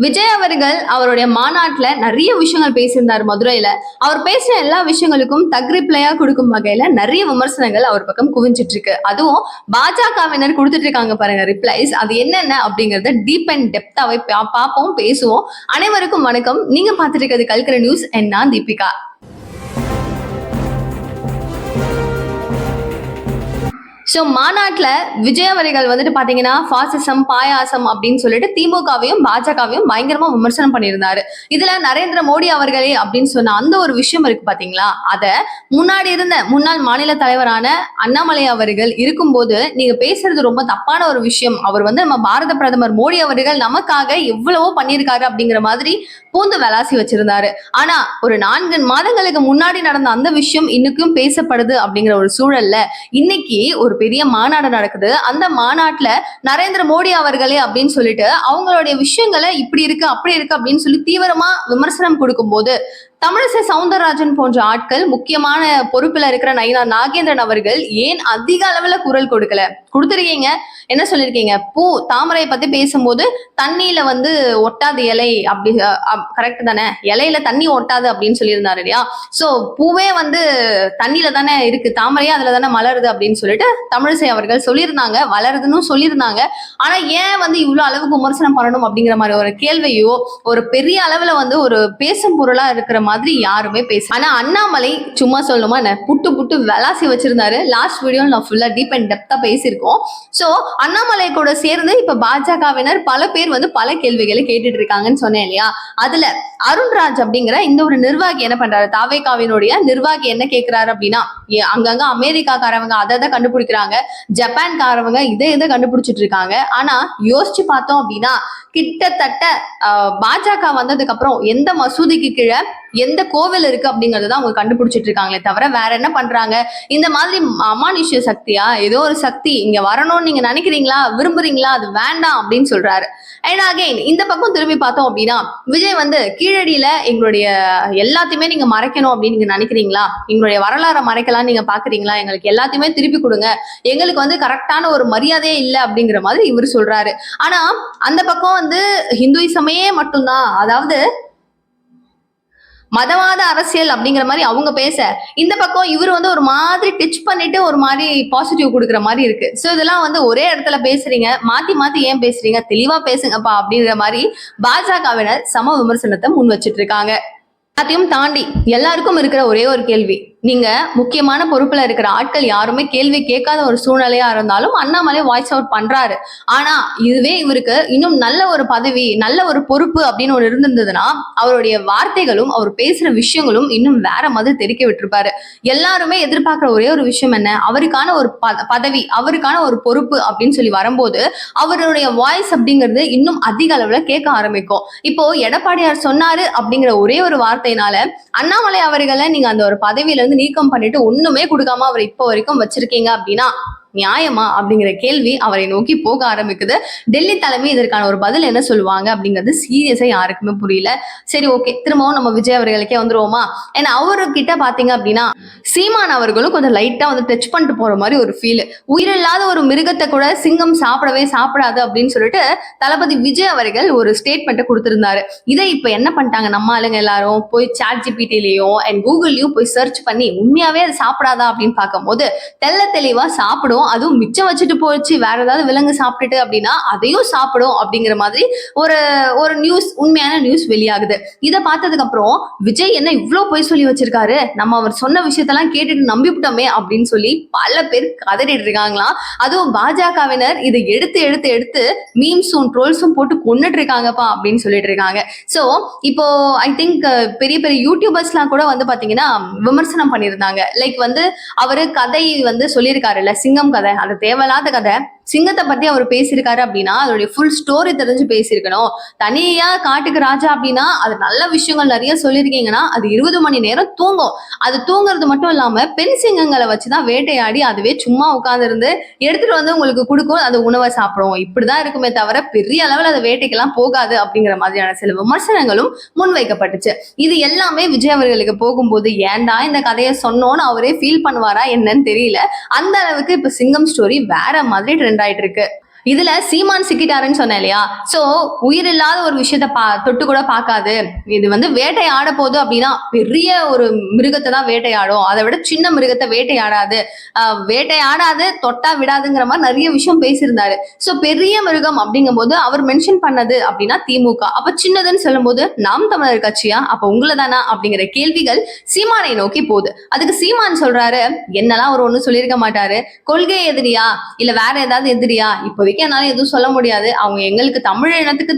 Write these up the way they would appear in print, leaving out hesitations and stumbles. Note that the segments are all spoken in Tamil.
விஜய் அவர்கள் அவருடைய மாநாட்டுல நிறைய விஷயங்கள் பேசியிருந்தார் மதுரையில. அவர் பேசின எல்லா விஷயங்களுக்கும் ரிப்ளையா கொடுக்கும் வகையில நிறைய விமர்சனங்கள் அவர் பக்கம் குவிஞ்சிட்டு இருக்கு. அதுவும் பாஜகவினர் கொடுத்துட்டு இருக்காங்க பாருங்க ரிப்ளைஸ். அது என்னென்ன அப்படிங்கறத டீப் அண்ட் டெப்தாவே பார்ப்போம், பேசுவோம். அனைவருக்கும் வணக்கம். நீங்க பார்த்துட்டு இருக்கிறது கல்கர நியூஸ். நான் தீபிகா. ஸோ மாநாட்டில் விஜய் அவர்கள் வந்துட்டு பார்த்தீங்கன்னா பாசிசம் பாயாசம் அப்படின்னு சொல்லிட்டு திமுகவையும் பாஜகவையும் பயங்கரமா விமர்சனம் பண்ணியிருந்தாரு. இதுல நரேந்திர மோடி அவர்களே அப்படின்னு சொன்ன அந்த ஒரு விஷயம் இருக்கு பாத்தீங்களா, அத முன்னாடி இருந்த முன்னாள் மாநில தலைவரான அண்ணாமலை அவர்கள் இருக்கும்போது நீங்க பேசுறது ரொம்ப தப்பான ஒரு விஷயம். அவர் வந்து நம்ம பாரத பிரதமர் மோடி அவர்கள் நமக்காக எவ்வளவோ பண்ணியிருக்காரு அப்படிங்கிற மாதிரி பூந்து விளாசி வச்சிருந்தாரு. ஆனா ஒரு 4 மாதங்களுக்கு முன்னாடி நடந்த அந்த விஷயம் இன்னைக்கும் பேசப்படுது அப்படிங்கிற ஒரு சூழல்ல இன்னைக்கு ஒரு பெரிய மாநாடு நடக்குது. அந்த மாநாட்டுல நரேந்திர மோடி அவர்களே அப்படின்னு சொல்லிட்டு அவங்களுடைய விஷயங்களை இப்படி இருக்கு அப்படி இருக்கு அப்படின்னு சொல்லி தீவிரமா விமர்சனம் கொடுக்கும் போது தமிழிசை சவுந்தரராஜன் போன்ற ஆட்கள், முக்கியமான பொறுப்புல இருக்கிற நயினா நாகேந்திரன் அவர்கள் ஏன் அதிக அளவுல குரல் கொடுத்திருக்கீங்க? என்ன சொல்லிருக்கீங்க? பூ தாமரையை பத்தி பேசும்போது தண்ணியில வந்து ஒட்டாது இலை, அப்படி கரெக்ட் தானே? இலையில தண்ணி ஒட்டாது அப்படின்னு சொல்லியிருந்தாரு இல்லையா? சோ பூவே வந்து தண்ணியில தானே இருக்கு, தாமரையா அதுல தானே மலருது அப்படின்னு சொல்லிட்டு தமிழிசை அவர்கள் சொல்லியிருந்தாங்க, வளருதுன்னு சொல்லியிருந்தாங்க. ஆனா ஏன் வந்து இவ்வளவு அளவுக்கு விமர்சனம் பண்ணணும் அப்படிங்கிற மாதிரி ஒரு கேள்வியோ ஒரு பெரிய அளவுல வந்து ஒரு பேசும் பொருளா இருக்கிற மாதிரி யாருமே பேச. ஆனா அண்ணாமலை சும்மா சொல்லணுமா என்ன, புட்டு விளாசி வச்சிருந்தாரு. லாஸ்ட் வீடியோ நான் ஃபுல்லா டீப் அண்ட் டெப்தா பேசியிருக்கோம். சோ அண்ணாமலை கூட சேர்ந்து இப்ப பாஜகவினர் பல பேர் வந்து பல கேள்விகளை கேட்டுட்டு இருக்காங்கன்னு சொன்னேன் இல்லையா? அதுல அருண்ராஜ் அப்படிங்கிற இந்த ஒரு நிர்வாகி என்ன பண்றாரு, தாவேகாவினுடைய நிர்வாகி என்ன கேட்கிறாரு அப்படின்னா, அங்கங்க அமெரிக்காக்காரவங்க அதை கண்டுபிடிக்கிறாங்க, ஜப்பான்காரவங்க இதை கண்டுபிடிச்சிட்டு இருக்காங்க. ஆனா யோசிச்சு பார்த்தோம் அப்படின்னா கிட்டத்தட்ட பாஜக வந்ததுக்கு அப்புறம் எந்த மசூதிக்கு கீழே எந்த கோவில் இருக்கு அப்படிங்கறத அவங்க கண்டுபிடிச்சிட்டு இருக்காங்களே தவிர வேற என்ன பண்றாங்க? இந்த மாதிரி அமானுஷ்ய சக்தியா, ஏதோ ஒரு சக்தி இங்க வரணும்னு நீங்க நினைக்கிறீங்களா, விரும்புறீங்களா, அது வேண்டாம் அப்படின்னு சொல்றாரு. அண்ட் அகைன் இந்த பக்கம் திரும்பி பார்த்தோம் அப்படின்னா விஜய் வந்து கீழடியில எங்களுடைய எல்லாத்தையுமே நீங்க மறைக்கணும் அப்படின்னு நீங்க நினைக்கிறீங்களா, எங்களுடைய வரலாறை மறைக்கலாம் நீங்க பாக்குறீங்களா, எங்களுக்கு எல்லாத்தையுமே திருப்பி கொடுங்க, எங்களுக்கு வந்து கரெக்டான ஒரு மரியாதையே இல்லை அப்படிங்கிற மாதிரி இவர் சொல்றாரு. ஆனா அந்த பக்கம் வந்து ஹிந்துயிசமே மட்டும்தான், அதாவது மதவாத அரசியல் அப்படிங்கிற மாதிரி அவங்க பேச, இந்த பக்கம் இவர் வந்து ஒரு மாதிரி டிச் பண்ணிட்டு ஒரு மாதிரி பாசிட்டிவ் கொடுக்குற மாதிரி இருக்கு. சோ இதெல்லாம் வந்து ஒரே இடத்துல பேசுறீங்க, மாத்தி ஏன் பேசுறீங்க, தெளிவா பேசுங்கப்பா அப்படிங்கிற மாதிரி பாஜகவினர் சம விமர்சனத்தை முன் வச்சிட்டு இருக்காங்க. எல்லாத்தையும் தாண்டி எல்லாருக்கும் இருக்கிற ஒரே ஒரு கேள்வி, நீங்க முக்கியமான பொறுப்புல இருக்கிற ஆட்கள் யாருமே கேள்வி கேட்காத ஒரு சூழ்நிலையா இருந்தாலும் அண்ணாமலை வாய்ஸ் அவுட் பண்றாரு. ஆனா இதுவே இவருக்கு இன்னும் நல்ல ஒரு பதவி, நல்ல ஒரு பொறுப்பு அப்படின்னு ஒன்று இருந்திருந்ததுன்னா அவருடைய வார்த்தைகளும் அவர் பேசுற விஷயங்களும் இன்னும் வேற மாதிரி தெரிக்க விட்டுருப்பாரு. எல்லாருமே எதிர்பார்க்கிற ஒரே ஒரு விஷயம் என்ன, அவருக்கான ஒரு பதவி, அவருக்கான ஒரு பொறுப்பு அப்படின்னு சொல்லி வரும்போது அவருடைய வாய்ஸ் அப்படிங்கிறது இன்னும் அதிக அளவுல கேட்க ஆரம்பிக்கும். இப்போ எடப்பாடியார் சொன்னாரு அப்படிங்கிற ஒரே ஒரு வார்த்தையினால அண்ணாமலை அவர்களை நீங்க அந்த ஒரு பதவியில நீக்கம் பண்ணிட்டு ஒண்ணுமே கொடுக்காம அவர் இப்போ வரைக்கும் வச்சிருக்கீங்க அப்படின்னா நியாயமா அப்படிங்கிற கேள்வி அவரை நோக்கி போக ஆரம்பிக்குது. டெல்லி தலைமை இதற்கான ஒரு பதில் என்ன சொல்லுவாங்க அப்படிங்கிறது சீரியஸா யாருக்குமே புரியல. சரி, ஓகே, திரும்பவும் நம்ம விஜய் அவர்களுக்கே வந்துருவோமா? ஏன்னா அவர்கிட்ட பாத்தீங்க அப்படின்னா சீமான் அவர்களும் கொஞ்சம் லைட்டா வந்து டச் பண்ணிட்டு போற மாதிரி ஒரு ஃபீல். உயிரில்லாத ஒரு மிருகத்தை கூட சிங்கம் சாப்பிடவே சாப்பிடாது அப்படின்னு சொல்லிட்டு தளபதி விஜய் அவர்கள் ஒரு ஸ்டேட்மெண்ட்டை கொடுத்திருந்தாரு. இதை இப்ப என்ன பண்ணிட்டாங்க நம்ம ஆளுங்க எல்லாரும், போய் சாட் ஜிபிடிலயும் அண்ட் கூகுள்லயும் போய் சர்ச் பண்ணி உண்மையாவே அது சாப்பிடாதா அப்படின்னு பார்க்கும் போது தெல்ல தெளிவா சாப்பிடும், அதுவும் மிச்சம் வச்சுட்டு போச்சு, வேற ஏதாவது விலங்கு சாப்பிட்டுட்டு அப்படின்னா அதையும் சாப்பிடும் அப்படிங்கிற மாதிரி ஒரு நியூஸ், உண்மையான நியூஸ் வெளியாகுது. இதை பார்த்ததுக்கு அப்புறம் விஜய் என்ன இவ்வளவு போய் சொல்லி வச்சிருக்காரு, நம்ம அவர் சொன்ன விஷயத்தெல்லாம் கேட்டுட்டு நம்பிவிட்டோமே அப்படின்னு சொல்லி பல பேர் கதறிட்டு இருக்காங்களாம். அதுவும் பாஜகவினர் இதை எடுத்து மீம்ஸும் ட்ரோல்ஸும் போட்டு கொண்டுட்டு இருக்காங்கப்பா அப்படின்னு சொல்லிட்டு இருக்காங்க. சோ இப்போ ஐ திங்க் பெரிய பெரிய யூடியூபர்ஸ்லாம் கூட வந்து பாத்தீங்கன்னா விமர்சனம் பண்ணியிருந்தாங்க. லைக் வந்து அவரு கதை வந்து சொல்லியிருக்காருல்ல, சிங்கம் கதை, அது தேவையில்லாத கதை. சிங்கத்தை பத்தி அவர் பேசியிருக்காரு அப்படின்னா அதோடைய ஃபுல் ஸ்டோரி தெரிஞ்சு பேசியிருக்கணும். தனியா காட்டுக்கு ராஜா அப்படின்னா அது நல்ல விஷயங்கள் நிறைய சொல்லியிருக்கீங்கன்னா அது 20 மணி நேரம் தூங்கும். அது தூங்குறது மட்டும் இல்லாம பெண் சிங்கங்களை வச்சுதான் வேட்டையாடி அதுவே சும்மா உட்கார்ந்து இருந்து எடுத்துட்டு வந்து உங்களுக்கு கொடுக்கும், அது உணவை சாப்பிடும். இப்படிதான் இருக்குமே தவிர பெரிய அளவில் அது வேட்டைக்கெல்லாம் போகாது அப்படிங்கிற மாதிரியான சில விமர்சனங்களும் முன்வைக்கப்பட்டுச்சு. இது எல்லாமே விஜய் அவர்களுக்கு போகும்போது ஏன்டா இந்த கதையை சொன்னோன்னு அவரே ஃபீல் பண்ணுவாரா என்னன்னு தெரியல. அந்த அளவுக்கு இப்ப சிங்கம் ஸ்டோரி வேற மாதிரி ட்ரெண்ட் ஆயிட்டு இருக்கு. இதுல சீமான் சிக்கிட்டாருன்னு சொன்னேன் இல்லையா? சோ உயிர் இல்லாத ஒரு விஷயத்த தொட்டு கூட பார்க்காது. இது வந்து வேட்டையாட போகுது அப்படின்னா பெரிய ஒரு மிருகத்தை தான் வேட்டையாடும். அதை விட சின்ன மிருகத்தை வேட்டையாடாது. வேட்டையாடாது, தொட்டா விடாதுங்கிற மாதிரி நிறைய விஷயம் பேசியிருந்தாரு. சோ பெரிய மிருகம் அப்படிங்கும் போது அவர் மென்ஷன் பண்ணது அப்படின்னா திமுக. அப்ப சின்னதுன்னு சொல்லும் போது நாம் தமிழர் கட்சியா? அப்ப உங்களை தானா அப்படிங்கிற கேள்விகள் சீமானை நோக்கி போகுது. அதுக்கு சீமான் சொல்றாரு, என்னெல்லாம் அவர் ஒண்ணும் சொல்லியிருக்க மாட்டாரு. கொள்கை எதிரியா இல்ல வேற ஏதாவது எதிரியா இப்போதைக்கு என்னால எதுவும் சொல்ல முடியாது. அவங்க எங்களுக்கு தமிழ் இனத்துக்கு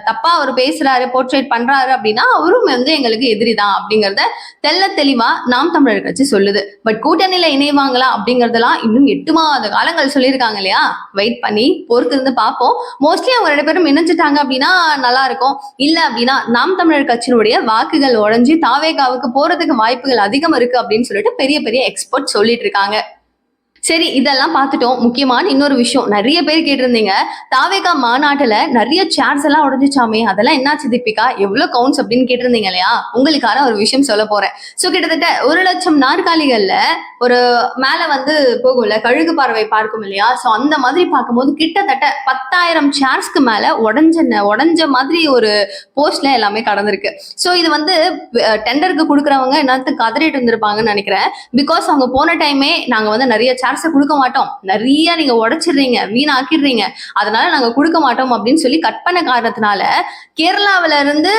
தப்பா அவர் பேசுறாரு, போர்ட்ரேட் பண்றாரு அப்படின்னா அவரும் வந்து எங்களுக்கு எதிரிதான் அப்படிங்கறத தெள்ள தெளிவா நாம் தமிழர் கட்சி சொல்லுது. பட் கூட்டணியில இணைவாங்களா அப்படிங்கறதெல்லாம் இன்னும் 8 மாத காலங்கள் சொல்லியிருக்காங்க இல்லையா? வெயிட் பண்ணி பொறுத்து இருந்து பார்ப்போம். மோஸ்ட்லி அவங்க 2 பேரும் இணைஞ்சிட்டாங்க அப்படின்னா நல்லா இருக்கும். இல்ல அப்படின்னா நாம் தமிழர் கட்சியினுடைய வாக்குகள் உடைஞ்சு தாவேகாவுக்கு போறதுக்கு வாய்ப்புகள் அதிகம் இருக்கு அப்படின்னு சொல்லிட்டு பெரிய பெரிய எக்ஸ்பர்ட் சொல்லிட்டு இருக்காங்க. சரி, இதெல்லாம் பார்த்துட்டோம். முக்கியமான இன்னொரு விஷயம், நிறைய பேர் கேட்டிருந்தீங்க, தாவேகா மாநாட்டுல நிறைய சேர்ஸ் எல்லாம் உடஞ்சிச்சாமே, அதெல்லாம் என்னாச்சு தீபிகா, எவ்வளவு கவுண்ட்ஸ் அப்படின்னு கேட்டிருந்தீங்க இல்லையா? உங்களுக்கான ஒரு விஷயம் சொல்ல போறேன். சோ கிட்டத்தட்ட 1,00,000 நாற்காலிகள்ல ஒரு மேல வந்து போகும்ல, கழுகு பார்வை பார்க்கும் இல்லையா? சோ அந்த மாதிரி பார்க்கும்போது கிட்டத்தட்ட 10,000 சேர்ஸ்க்கு மேல உடஞ்ச மாதிரி ஒரு போஸ்ட்ல எல்லாமே கடந்திருக்கு. சோ இது வந்து டெண்டருக்கு கொடுக்குறவங்க என்னத்துக்கு கதறிட்டு இருந்திருப்பாங்கன்னு நினைக்கிறேன். பிகாஸ் அவங்க போன டைமே நாங்க வந்து நிறைய சேர்ஸ் கொடுக்க மாட்டோம், நிறைய நீங்க உடைச்சிடுறீங்க, வீணாக்கிடுறீங்க, அதனால நாங்க கொடுக்க மாட்டோம் அப்படின்னு சொல்லி கட் பண்ண காரணத்தினால கேரளாவில இருந்து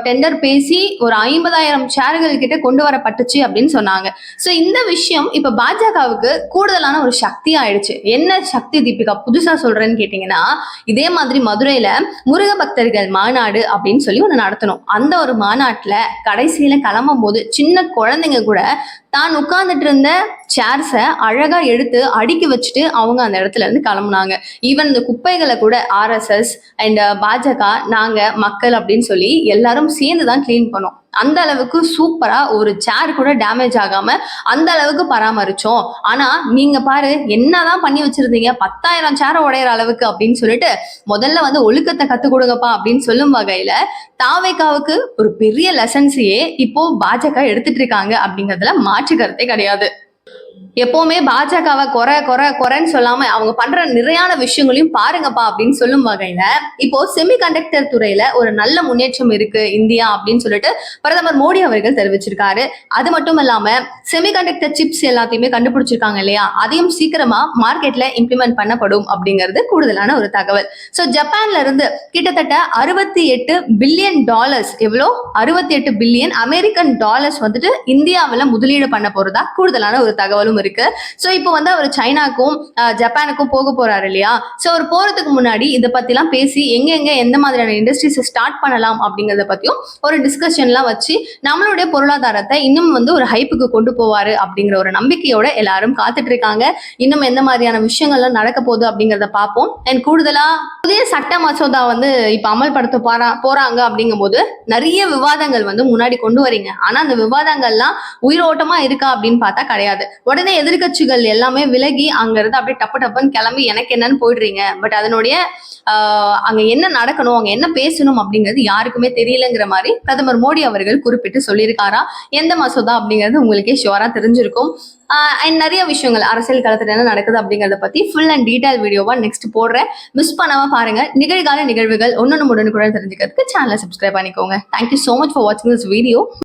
டெண்டர் பேசி ஒரு 50,000 ஷேர்கள் கிட்ட கொண்டு வரப்பட்டுச்சு அப்படின்னு சொன்னாங்க. சோ இந்த விஷயம் இப்ப பாஜகவுக்கு கூடுதலான ஒரு சக்தி ஆயிடுச்சு. என்ன சக்தி தீபிகா புதுசா சொல்றேன்னு கேட்டீங்கன்னா, இதே மாதிரி மதுரையில முருக பக்தர்கள் மாநாடு அப்படின்னு சொல்லி ஒண்ணு நடத்தணும். அந்த ஒரு மாநாட்டுல கடைசியில கிளம்பும் போது சின்ன குழந்தைங்க கூட தான் உட்கார்ந்துட்டு இருந்த சேர்ஸை அழகா எடுத்து அடுக்கி வச்சுட்டு அவங்க அந்த இடத்துல இருந்து கிளம்புனாங்க. ஈவன் இந்த குப்பைகளை கூட RSS அண்ட் பாஜக, நாங்க மக்கள் அப்படின்னு சொல்லி எல்லாரும் சேர்ந்து தான் கிளீன் பண்ணோம். அந்த அளவுக்கு சூப்பரா ஒரு சேர் கூட டேமேஜ் ஆகாம அந்த அளவுக்கு பராமரிச்சோம். ஆனா நீங்க பாரு என்னதான் பண்ணி வச்சிருந்தீங்க, 10,000 சேரை உடையிற அளவுக்கு அப்படின்னு சொல்லிட்டு முதல்ல வந்து ஒழுக்கத்தை கத்துக் கொடுங்கப்பா அப்படின்னு சொல்லும் வகையில தாவேகாவுக்கு ஒரு பெரிய லெசன்ஸையே இப்போ பாஜக எடுத்துட்டு இருக்காங்க அப்படிங்கறதுல மாற்று கருத்தே கிடையாது. எப்பவுமே பாஜகவை குறைன்னு சொல்லாம அவங்க பண்ற நிறையான விஷயங்களையும் பாருங்கப்பா அப்படின்னு சொல்லும் வகையில இப்போ செமிகண்டக்டர் துறையில ஒரு நல்ல முன்னேற்றம் இருக்கு இந்தியா அப்படின்னு சொல்லிட்டு பிரதமர் மோடி அவர்கள் தெரிவிச்சிருக்காரு. அது மட்டும் இல்லாம செமிகண்டக்டர் சிப்ஸ் எல்லாத்தையுமே கண்டுபிடிச்சிருக்காங்க இல்லையா, அதையும் சீக்கிரமா மார்க்கெட்ல இம்ப்ளிமெண்ட் பண்ணப்படும் அப்படிங்கிறது கூடுதலான ஒரு தகவல். சோ ஜப்பான்ல இருந்து கிட்டத்தட்ட $68 பில்லியன், எவ்வளோ 68 பில்லியன் அமெரிக்கன் டாலர்ஸ் வந்துட்டு இந்தியாவில முதலீடு பண்ண போறதா கூடுதலான ஒரு தகவலும் இருக்கு. சோ இப்போ வந்து அவர் சைனாக்கும் ஜப்பானுக்கும் போக போறாரு இல்லையா? சோ அவர் போறதுக்கு முன்னாடி இதை பத்தி எல்லாம் பேசி எங்க எந்த மாதிரியான இண்டஸ்ட்ரீஸ் ஸ்டார்ட் பண்ணலாம் அப்படிங்கறத பத்தியும் ஒரு டிஸ்கஷன்லாம் வச்சு நம்மளுடைய பொருளாதாரத்தை இன்னும் வந்து ஒரு ஹைப்புக்கு கொண்டு போவாரு அப்படிங்கிற ஒரு நம்பிக்கையோட எல்லாரும் காத்துட்டு இருக்காங்க. இன்னும் எந்த மாதிரியான விஷயங்கள்லாம் நடக்க போகுது அப்படிங்கறத பார்ப்போம். அண்ட் கூடுதலா புதிய சட்ட மசோதா வந்து இப்ப அமல்படுத்த போறாங்க அப்படிங்கும் போது நிறைய விவாதங்கள் வந்து முன்னாடி கொண்டு வரீங்க. ஆனா அந்த விவாதங்கள்லாம் உயிரோட்டமா இருக்கா அப்படின்னு பார்த்தா கிடையாது. உடனே எதிர்கட்சிகள் எல்லாமே விலகி அங்க இருந்து அப்படியே டப்புன்னு கிளம்பி எனக்கு என்னன்னு போயிடுறீங்க. பட் அதனுடைய அங்க என்ன நடக்கணும், அங்க என்ன பேசணும் அப்படிங்கிறது யாருக்குமே தெரியலங்கிற மாதிரி பிரதமர் மோடி அவர்கள் குறிப்பிட்டு சொல்லியிருக்காரா. எந்த மசோதா அப்படிங்கிறது உங்களுக்கே ஷுவரா தெரிஞ்சிருக்கும். அண்ட் நிறைய விஷயங்கள் அரசியல் களத்துல என்ன நடக்குது அப்படிங்கறத பத்தி ஃபுல் அண்ட் டீடைல் வீடியோவா நெக்ஸ்ட் போடுறேன். மிஸ் பண்ணாம பாருங்க. நிகழ்கால நிகழ்வுகள் ஒன்னொன்னு உடனுக்குடன் தெரிஞ்சுக்கிறதுக்கு சேனலை சப்ஸ்கிரைப் பண்ணிக்கோங்க. தேங்க்யூ சோ மச் ஃபார் வாட்சிங் திஸ் வீடியோ.